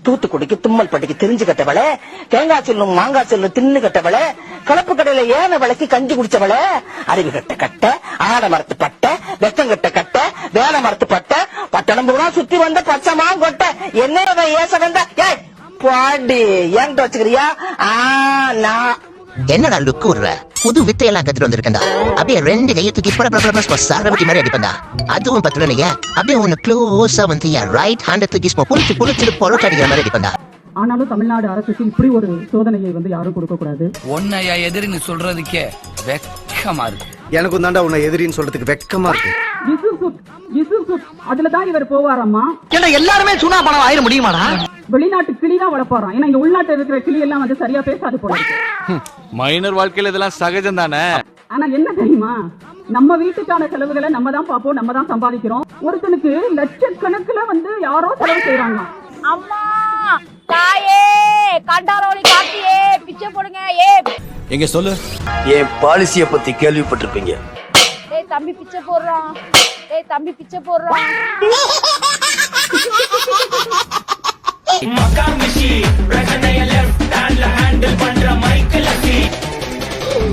தூத்துக்குடிக்கு தும்மல் பட்டிக்கு தெரிஞ்சு கட்டவள, தேங்காய் சொல்லும் மாங்காய் சொல்லும் தின்னு கட்டவள, கலப்பு கடையில ஏன விளக்கி கஞ்சி குடிச்சவள, அருவி கட்ட கட்ட, ஆட மரத்து பட்ட, வெத்தங்கட்ட கட்ட, வேலை மரத்து பட்ட, பட்டணம் பூரா சுத்தி வந்த பச்சைமா கொட்ட, என்ன ஏச வந்த பாடி ஏன்ட்டு வச்சுக்கிறியா? என்னடா லுக்கு விடுற? புது வித்தையெல்லாம் கத்துட்டு வந்திருக்கா. அப்படியே 2 கையை தூக்கி சாரபட்டி மாதிரி அடிப்பா. அதுவும் பத்துலனைய அப்படியே உன்னை க்ளோஸா வந்து ரைட் ஹேண்ட் தூக்கி புளிச்சு பொருள் அடிக்கிற மாதிரி அடிப்பா. ஆனாலும் தமிழ்நாடு அரசுக்கு இப்படி ஒரு சோதனையை வந்து யாரும் கொடுக்க கூடாது. உன்னையா எதிரின்னு சொல்றதுக்கே வெக்கமா இருக்கு. எனக்கும் தாண்டா உன்னை எதிரின்னு சொல்றதுக்கு வெக்கமா இருக்கு. அதுலதான் இவர் போவாராமா. எல்லாருமே சுனா பணம் ஆயிர முடியுமாடா? வெளிநாட்டு கிளிதான் வளர்ப்பாராம். ஏன்னா இங்க உள்நாட்டு இருக்கிற கிளி எல்லாம் வந்து சரியா பேசாது போல இருக்கு. மைனர் வாழ்க்கையில இதெல்லாம் சகஜம் தானே. ஆனா என்ன தெரியுமா, நம்ம வீட்டுக்கான செலவுகளை நம்ம தான் பாப்போம், நம்ம தான் சம்பாதிக்கிறோம். ஒருத்தனுக்கு லட்சக்கணக்குல வந்து யாரோ செலவு செய்யறாங்க. அம்மா தாயே கண்டாரோலி காட்டியே பிச்சை போடுங்க. எங்க சொல்லு. என் பாலிசிய பத்தி கேள்விப்பட்டிருப்பீங்க. ஏய் தம்பி பிச்சை போடுறான். ஏய் தம்பி பிச்சை போடுறான்.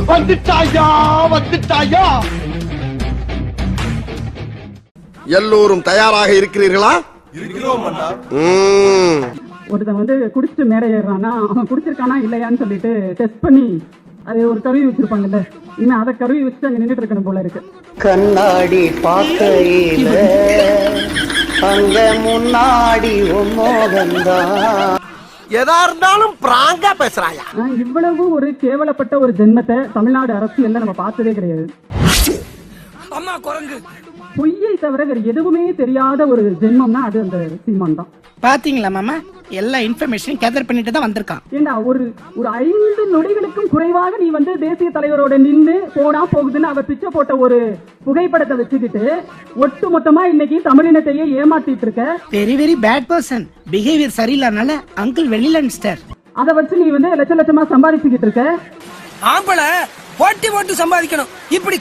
வந்துட்டாயா? எல்லோரும் தயாராக இருக்கிறீர்களா? ஒருத்தன் வந்து குடிச்சிட்டு மேடை ஏறானா, அவன் குடிச்சிருக்கானா இல்லையான்னு சொல்லிட்டு டெஸ்ட் பண்ணி அது ஒரு கருவி வச்சிருப்பாங்கல்ல, இன்னும் அதை கருவி வச்சுட்டு அங்க நின்றுட்டு இருக்கணும் போல இருக்கு. கண்ணாடி பார்க்கையில அங்க முன்னாடி ஒன்னோகந்தான். எதா இருந்தாலும் பிராங்கா பேசுறாயா? இவ்வளவு ஒரு கேவலப்பட்ட ஒரு ஜென்மத்தை தமிழ்நாடு அரசியல்ல நம்ம பார்த்ததே கிடையாது. அம்மா குரங்கு பொய்யை தவிர வேற எதுவுமே தெரியாத ஒரு ஜென்மம்னா அது அந்த சீமான் தான். பாத்தீங்களா மாமா, எல்லா இன்ஃபர்மேஷன் கேதர் பண்ணிட்டு தான் வந்திருக்கான். ஏண்டா ஒரு 5 நொடிகளுக்கும் குறைவாக நீ வந்து தேசிய தலைவரோட நின்று போனா போகுதுன்னு அவர் பிச்சை போட்ட ஒரு புகைப்படத்தை வச்சுக்கிட்டு ஒட்டு மொத்தமா இன்னைக்கு தமிழினத்தையே ஏமாத்திட்டு இருக்க. Very very bad person. Behaviour சரியில்லாதனால அங்கிள் வெளியில அனுப்பிச்சிட்டார். அதை வச்சு நீ வந்து லட்ச லட்சமா சம்பாதிச்சுக்கிட்டு இருக்க. ஆம்பளை போட்டு சம்பாதிக்கணும். இப்படி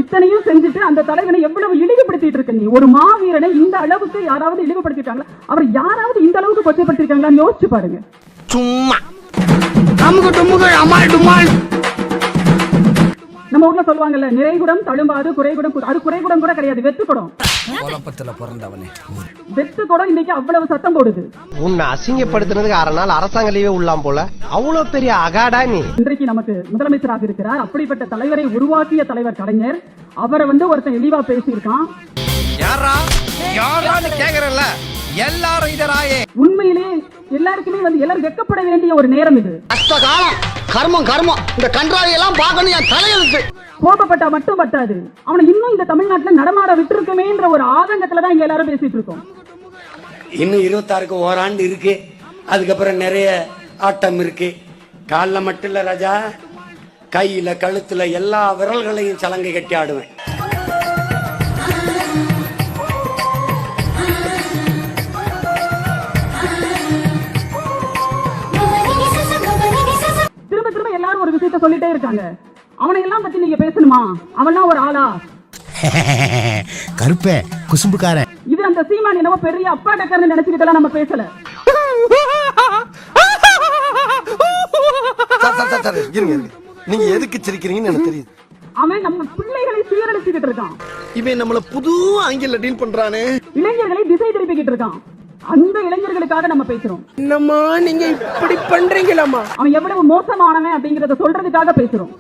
இத்தனையும் செஞ்சுட்டு அந்த தலைவனை எவ்வளவு இழிவுபடுத்திட்டு இருக்க நீ. ஒரு மாவீரனை இந்த அளவுக்கு யாராவது இழிவுபடுத்திட்டாங்களா? அவர் யாராவது இந்த அளவுக்கு கொச்சைப்படுத்திருக்காங்களான்னு யோசிச்சு பாருங்க. சும்மா நம்ம ஊர்ல சொல்லுவாங்கல்ல, நிறைகுடம் தழும்பாது குறைகுடம். அது குறைகுடம் கூட கிடையாது, வெத்துக்குடம். குழப்பத்துல பிறந்தவனே. வெத்துக்குடம் இன்னைக்கு அவ்வளவு சத்தம் போடுது. உன்னை அசிங்கப்படுத்தினதுக்கு 6 நாள் அரசாங்க லீவே உள்ளாம் போல. அவ்வளவு பெரிய அகாடா நீ. இன்றைக்கு நமக்கு முதலமைச்சராக இருக்கிறார். அப்படிப்பட்ட தலைவரை உருவாக்கிய தலைவர் கலைஞர். அவரை வந்து ஒருத்தன் இழிவா பேசியிருக்கான். கேக்குறல எல்லாரும் இதராயே. உண்மையிலே எல்லாருக்குமே வந்து எல்லாரும் வெட்கப்பட வேண்டிய ஒரு நேரம் இது. கர்மம் இந்த கன்றாவை எல்லாம் பார்க்கணும் என் தலையெழுத்து. கோபப்பட்டா மட்டும் பத்தாது, அவனை இன்னும் இந்த தமிழ்நாட்டுல நடமாட விட்டுருக்கமேன்ற ஒரு ஆதங்கத்துலதான் இங்க எல்லாரும் பேசிட்டு இருக்கோம். இன்னும் 26க்கு ஓராண்டு இருக்கு. அதுக்கப்புறம் நிறைய ஆட்டம் இருக்கு. காலில் மட்டும் இல்ல ராஜா, கையில கழுத்துல எல்லா விரல்களையும் சலங்கை கட்டி ஆடுவேன். திரும்ப திரும்ப எல்லாரும் ஒரு விஷயத்த சொல்லிட்டே இருக்காங்க. அவனை எல்லாம் பத்தி நீங்க பேசணுமா? அவன்லாம் ஒரு ஆளா? கருப்பே குசும்புக்காரன். இது அந்த சீமான் என்னவோ பெரிய அப்பா டக்கர்னு நினைச்சுக்கிட்டலாம் நம்ம பேசல. நீங்க எதுக்கு சிரிக்கிறீங்கன்னு எனக்கு தெரியுது. அவன் நம்ம பிள்ளைகளை சீரழிச்சுக்கிட்டு இருக்கான். இவன் நம்மள புது ஆங்கில டீல் பண்றானே. இளைஞர்களை திசை திருப்பிக்கிட்டு இருக்கான். அந்த இளைஞர்களுக்காக நம்ம பேசுறோம். என்னம்மா நீங்க இப்படி பண்றீங்களாமா? அவன் எவ்வளவு மோசமானவன் அப்படிங்கறத சொல்றதுக்காக பேசுறோம்.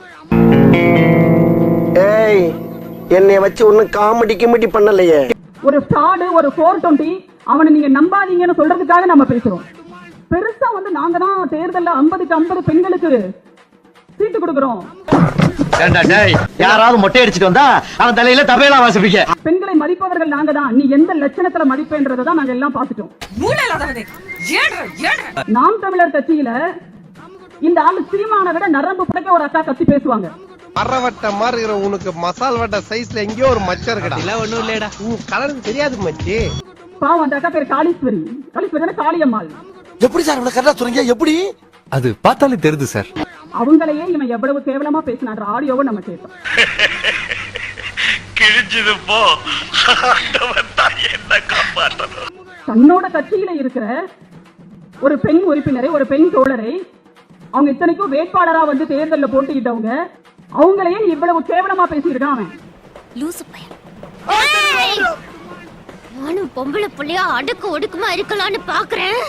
ஏய், என்னைய வச்சு ஒன்னும் காமெடி கிமெடி பண்ணலையே. ஒரு ஸ்டார்ட், ஒரு 420 அவனை நீங்க நம்பாதீங்கன்னு சொல்றதுக்காக நம்ம பேசுறோம். பெருசா வந்து நாங்க தான் தேர்தல்ல 50க்கு 50 பெண்களுக்கு சீட்டு கொடுக்கிறோம். யாராவது மொட்டை அடிச்சிட்டு வந்தா அவன் தலையில தபையெல்லாம் வாசிப்பீங்க. பெண்களை மதிப்பவர்கள் நாங்க தான். நீ எந்த லட்சணத்துல மதிப்பேன்றதை தான் நாங்க எல்லாம் பார்த்துட்டோம். நாம் தமிழர் கட்சியில இந்த ஆளு சீமான விட நரம்பு புடைக்க ஒரு அக்கா கத்தி பேசுவாங்க. மரவட்ட மாதிரி இருக்கிற உனக்கு மசால் வட்ட சைஸ்ல எங்கேயோ ஒரு மச்சம் இருக்குடா. இல்ல ஒண்ணும் இல்லடா, கலர் தெரியாது மச்சி. பாவம் அந்த அக்கா பேர் காளீஸ்வரி. காளீஸ்வரி காளியம்மாள். எப்படி சார் இவ்வளவு கரெக்டா சொல்றீங்க? எப்படி? அது பார்த்தாலே தெரியுது சார். அவங்களையே இவன் எவ்வளவு கேவலமா பேசினார். ஆடியோவை நம்ம கேட்டோம். கிழிஞ்சது போ, என்ன காப்பாற்றணும். தன்னோட கட்சியில இருக்கிற ஒரு பெண் உறுப்பினரை, ஒரு பெண் தோழரை, அவங்க இத்தனைக்கும் வேட்பாளரா வந்து தேர்தலில் போட்டிக்கிட்டவங்க, அவங்களையே இவ்வளவு கேவலமா பேசியிருக்கான் அவன். லூசு பையன். நானும் பொம்பளை புள்ளையா அடுக்கு ஒடுக்குமா இருக்கலாம்னு பாக்குறேன்.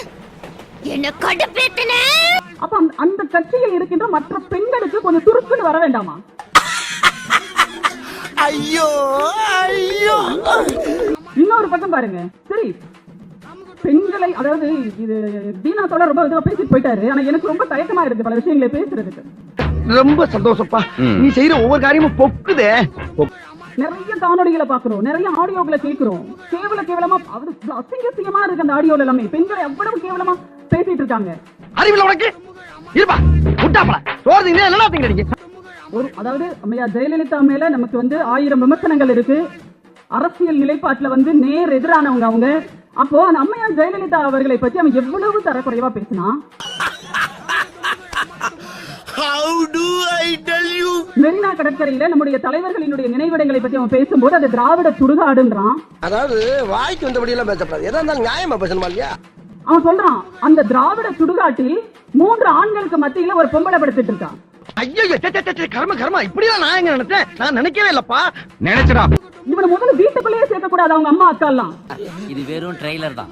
என்ன கடுப்பேத்தனே. அப்ப அந்த கட்சியில் இருக்கின்ற மற்ற பெண்களுக்கு கொஞ்சம் துருக்குன்னு வர வேண்டாமா? ஐயோ ஐயோ. இன்னொரு பக்கம் பாருங்க, சரி பெண்களை, அதாவது இது தீனா தோட ரொம்ப இதுவா பேசிட்டு போயிட்டாரு. ஆனா எனக்கு ரொம்ப தயக்கமா இருக்கு பல விஷயங்களை பேசுறதுக்கு. ரொம்ப சந்தோஷப்பா, நீ செய்யற ஒவ்வொரு காரியமும் பொக்குதே. நிறைய காணொலிகளை பாக்குறோம், நிறைய ஆடியோக்களை கேட்கிறோம். கேவலமா அசிங்கமா இருக்கு அந்த ஆடியோல எல்லாமே. பெண்களை எவ்வளவு கேவலமா பேசிட்டு இருக்காங்க. அறிவில உனக்கு இருப்பா முட்டாப்பா சோறு என்ன திங்கிறீங்க? ஒரு அதாவது அம்மையார் ஜெயலலிதா மேல நமக்கு வந்து 1000 விமர்சனங்கள் இருக்கு. அரசியல் நிலைப்பாட்டுல வந்து நேர் எதிரானவங்க அவங்க. அப்போ அந்த அம்மையார் ஜெயலலிதா அவர்களை பற்றி அவன் எவ்வளவு தரக்குறைவா பேசினா. மெரினா கடற்கரையில நம்முடைய தலைவர்களினுடைய நினைவிடங்களை பற்றி அவன் பேசும்போது அது திராவிட சுடுகாடுன்றான். அதாவது வாய்க்கு வந்தபடி எல்லாம் பேசப்படாது, எதா இருந்தாலும் நியாயமா பேசணுமா இல்லையா? அவன் சொல்றான் அந்த திராவிட சுடுகாட்டில் 3 ஆண்களுக்கு மத்தியில ஒரு பொம்பளை படுத்துட்டு இருக்கான். ஐயோ கர்ம இப்படிதான் நான் எங்க நினைச்சேன், நான் நினைக்கவே இல்லப்பா. நினைச்சடா இவனை முதல்ல வீட்டுக்குள்ளேயே சேர்க்க கூடாது அவங்க அம்மா அக்கா எல்லாம். இது வெறும் ட்ரெய்லர் தான்.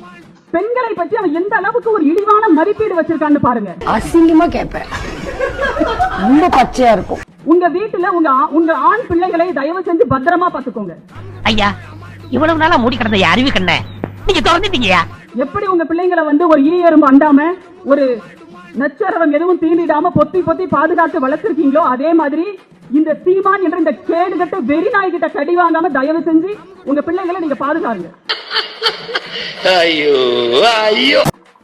பெண்களை பற்றி அவன் எந்த அளவுக்கு ஒரு இழிவான மதிப்பீடு வச்சிருக்கான்னு பாருங்க. அசிங்கமா கேட்பேன், ரொம்ப பச்சையா இருக்கும். உங்க வீட்டுல உங்க ஆண் பிள்ளைகளை தயவு செஞ்சு பத்திரமா பாத்துக்கோங்க. ஐயா இவ்வளவு நாளா மூடி கிடந்த அறிவு கண்ண நீங்க திறந்துட்டீங்கயா. எப்படி உங்க பிள்ளைங்களை வந்து ஒரு ஈ எறும்பு அண்டாம, ஒரு நச்சரவம் எதுவும் தீண்டிடாம பொத்தி பொத்தி பாதுகாத்து வளர்த்திருக்கீங்களோ, அதே மாதிரி இந்த சீமான் என்ற இந்த கேடுகட்ட வெறி நாய் கிட்ட கடி வாங்காம தயவு செஞ்சு உங்க பிள்ளைகளை நீங்க பாதுகாருங்க.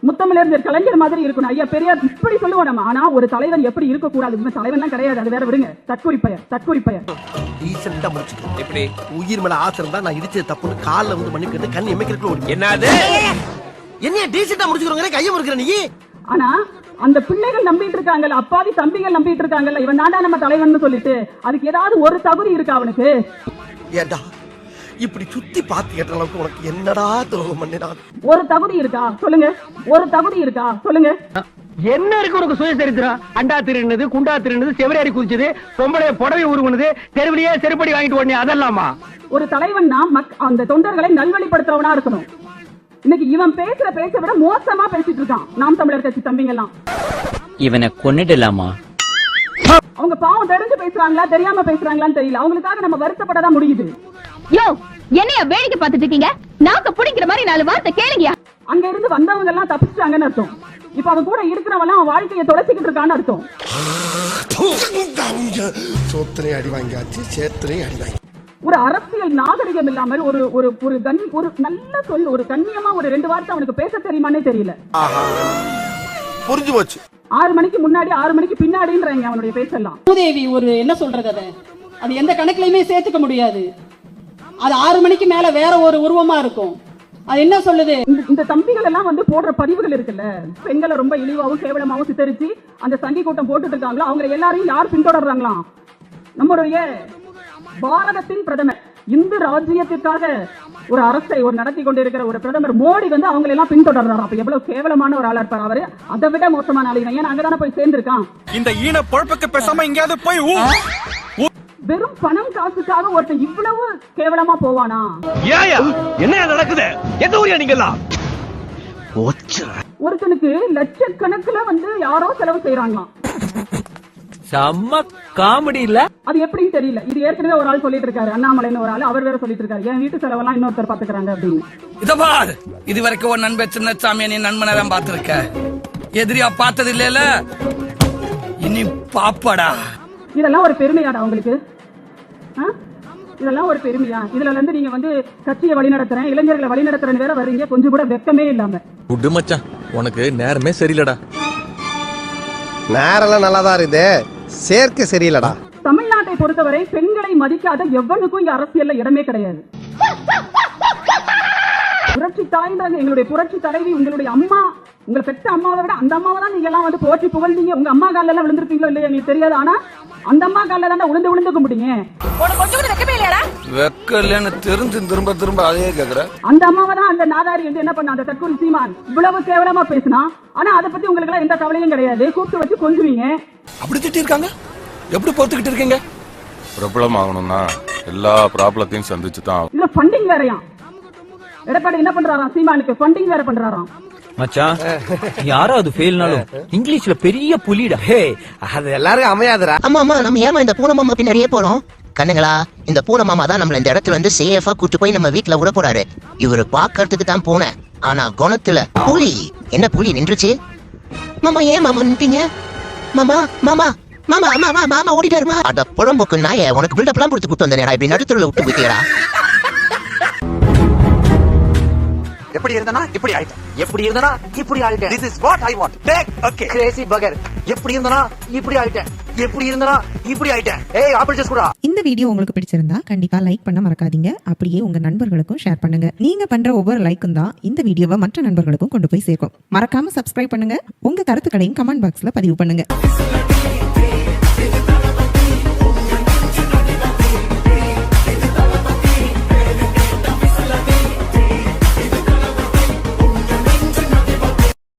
முத்தமிழர் கலைஞர் மாதிரி இருக்கணும். ஐயா பெரியார் இப்படி சொல்லுவோம் நம்ம. ஆனா ஒரு தலைவர் எப்படி இருக்க கூடாது, தலைவன் தான் கிடையாது, அது வேற விடுங்க. தற்கொலை பெயர் டீசெண்டா முடிச்சுக்க. எப்படி உயிர் மேல ஆசை இருந்தா நான் இடிச்சது தப்புன்னு கால்ல வந்து மண்ணு கேட்டு கண் எமைக்கிறதுக்குள்ள என்னது என்ன டீசெண்டா முடிச்சுக்கிறோங்க கையை முறுக்கிற நீ. ஆனா அந்த பிள்ளைகள் நம்பிட்டு இருக்காங்கல்ல, அப்பாவி தம்பிகள் நம்பிட்டு இருக்காங்கல்ல, இவன் தாண்டா நம்ம தலைவன் சொல்லிட்டு அதுக்கு ஏதாவது ஒரு தகுதி இருக்கா அவனுக்கு? ஏண்டா இப்படி சுத்தி பார்த்து கேட்ட அளவுக்கு உனக்கு என்னடா துரோகம் பண்ணினான்? ஒரு தகுதி இருக்கா சொல்லுங்க, ஒரு தகுதி இருக்கா சொல்லுங்க. என்ன இருக்கு உனக்கு சுயசரித்திரம்? அண்டா திருடுனது, குண்டா திருடுனது, செவரேறி குதிச்சது, பொம்பளைய புடவை உருவுனது, தெருவிலேயே செருப்படி வாங்கிட்டு ஓடனே அதெல்லாமா? ஒரு தலைவன் அந்த தொண்டர்களை நல்வழிப்படுத்துறவனா இருக்கணும். இன்னைக்கு இவன் பேசுற பேச்சை விட மோசமா பேசிட்டு இருக்கான் நாம் தமிழர் கட்சி தம்பிங்க எல்லாம். இவனை கொன்னிடலாமா? அவங்க பாவம் தெரிஞ்சு பேசுறாங்களா தெரியாம பேசுறாங்களான்னு தெரியல. அவங்களுக்காக நம்ம வருத்தப்படதான் முடியுது. யோ என்னைய வேடிக்கை பார்த்துட்டு இருக்கீங்க? நாக்க பிடிக்கிற மாதிரி 4 வார்த்தை கேளுங்கயா. அங்க இருந்து வந்தவங்க எல்லாம் தப்பிச்சாங்கன்னு அர்த்தம். இப்ப அவன் கூட இருக்கிறவன் அவன் வாழ்க்கையை தொலைச்சிக்கிட்டு இருக்கான்னு அர்த்தம். சோத்திரையும் அடி வாங்கியாச்சு, சேத்திரையும் அடி வாங்கி. ஒரு அரசியல் நாகரிகம் இல்லாமல் ஒரு ஒரு ஒரு நல்ல சொல், ஒரு கண்ணியமா ஒரு 2 வார்த்தை அவனுக்கு பேச தெரியுமானே தெரியல. புரிஞ்சு போச்சு. 6 மணிக்கு முன்னாடி 6 மணிக்கு பின்னாடின்றாங்க அவனுடைய பேசலாம். பூதேவி ஒரு என்ன சொல்றது, அது எந்த கணக்குலயுமே சேர்த்துக்க முடியாது. அது 6 மணிக்கு மேல வேற ஒரு உருவமா இருக்கும். அது என்ன சொல்லுது? இந்த தம்பிகள் எல்லாம் வந்து போடுற பதிவுகள் இருக்குல்ல, பெண்களை ரொம்ப இழிவாவும் கேவலமாவும் சித்தரிச்சு அந்த சங்கி கூட்டம் போட்டுட்டு இருக்காங்களா, அவங்க எல்லாரையும் யார் பின்தொடர்றாங்களாம்? நம்முடைய பாரதத்தின் பிரதமர், இந்து ராஜ்யத்திற்காக ஒரு அரசை நடத்தி கொண்டிருக்கிற ஒரு பிரதமர் மோடி வந்து அவங்க எல்லாம் பின்தொடர்றாரு. அப்ப எவ்வளவு கேவலமான ஒரு ஆளா இருப்பார் அவரு. அதை விட மோசமான ஆளு ஏன் அங்கதானே போய் சேர்ந்திருக்கான். இந்த ஈன பொழப்புக்கு பேசாம எங்கயாவது போய் வெறும் பணம் காசுக்காக ஒருத்தன் இவ்வளவு கேவலமா போவானா? என்ன நடக்குது? எந்த ஊரியா நீங்கலாம்? ஒருத்தனுக்கு லட்சக்கணக்குல வந்து யாரோ செலவு செய்யறாங்களாம். செம்ம காமெடி இல்ல? அது எப்படின்னு தெரியல. இது ஏற்கனவே ஒரு ஆள் சொல்லிட்டு இருக்காரு, அண்ணாமலைன்னு ஒரு ஆள். அவர் வேற சொல்லிட்டு இருக்காரு என் வீட்டு செலவெல்லாம் இன்னொருத்தர் பாத்துக்கிறாங்க அப்படின்னு. இத பார், இது வரைக்கும் ஒரு நண்பர் சின்னசாமி நீ நண்பனை தான் பாத்துருக்க, எதிரியா பார்த்தது இல்லல, இனி பாப்படா. இதெல்லாம் ஒரு பெருமையாடா உங்களுக்கு? இதெல்லாம் ஒரு பெருமையா? இதுல இருந்து நீங்க வந்து கட்சியை வழிநடத்துறேன், இளைஞர்களை வழிநடத்துறேன்னு வேற வர்றீங்க, கொஞ்சம் கூட வெக்கமே இல்லாம. குடு மச்சான், உனக்கு நேரமே சரியில்லடா. நேரெல்லாம் நல்லாதான் இருக்குது, சேர்க்க சரியில்லடா. தமிழ்நாட்டை பொறுத்தவரை பெண்களை மதிக்காத எவனுக்கும் இங்க அரசியல்ல இடமே கிடையாது. புரட்சி தாய்ந்தாங்க எங்களுடைய புரட்சி தலைவி, உங்களுடைய அம்மா உங்களை பெற்ற அம்மாவை விட அந்த அம்மாவை தான் நீங்க எல்லாம் வந்து போற்றி புகழ்ந்தீங்க. உங்க அம்மா காலில் எல்லாம் விழுந்திருப்பீங்களோ இல்லையா எனக்கு தெரியாது. ஆனா அந்த அம்மா காலில் தான் விழுந்து கும்பிட்டீங்க. வெக்கலன்னு தெரிஞ்சு திரும்ப திரும்ப அதே கேக்குற. அந்த அம்மாவை தான் அந்த நாதாரி வந்து என்ன பண்ண, அந்த தற்கொலை சீமான் இவ்வளவு கேவலமா பேசினா. ஆனா அதை பத்தி உங்களுக்கு எல்லாம் எந்த கவலையும் கிடையாது. கூப்பிட்டு வச்சு கொஞ்சுவீங்க. அப்படி திட்டி இருக்காங்க. எப்படி பொறுத்துக்கிட்டு இருக்கீங்க? பிரபலம் ஆகணும்னா எல்லா ப்ராப்ளத்தையும் சந்திச்சு தான். இதுல ஃபண்டிங் வேறையா? எடப்பாடி என்ன பண்றாராம், சீமானுக்கு ஃபண்டிங் வேற பண்றாராம். மச்சான் யாராவது ஃபெயில்னாலும் இங்கிலீஷ்ல பெரிய புலிடா. ஹே அது எல்லாரும் அமையாதரா. ஆமா நம்ம ஏமா இந்த பூனை மாமா பின்னாடியே போறோம்? கண்ணுங்களா, இந்த பூனை மாமா தான் நம்மள இந்த இடத்துல வந்து சேஃபா கூட்டு போய் நம்ம வீட்டுல விட போறாரு. இவரு பாக்கறதுக்கு தான் போனேன், ஆனா குணத்துல புலி. என்ன புலி நின்றுச்சு? மாமா ஏன் மாமா நின்றீங்க? மாமா மாமா மாமா மாமா மாமா ஓடிட்டாருமா. அட புறம்போக்கு நாய, உனக்கு பில்டப் எல்லாம் கொடுத்து கூட்டு வந்தேன். இப்படி நடுத்தருல விட்டு போய்க்கிறா. எப்படி இருந்தனா இப்படி ஆயிட்டேன், எப்படி இருந்தனா இப்படி ஆயிட்டேன். This is what I want. Take okay. Crazy bugger. எப்படி இருந்தனா இப்படி ஆயிட்டேன், எப்படி இருந்தனா இப்படி ஆயிட்டேன். ஏய் ஆப்பிள் ஜூஸ் குடா. இந்த வீடியோ உங்களுக்கு பிடிச்சிருந்தா கண்டிப்பா லைக் பண்ண மறக்காதீங்க. அப்படியே உங்க நண்பர்களுக்கும் ஷேர் பண்ணுங்க. நீங்க பண்ற ஒவ்வொரு லைக்கும் தான் இந்த வீடியோவை மற்ற நண்பர்களுக்கும் கொண்டு போய் சேர்க்கும். மறக்காம சப்ஸ்கிரைப் பண்ணுங்க. உங்க கருத்துக்களையும் கமெண்ட் பாக்ஸ்ல பதிவு பண்ணுங்க.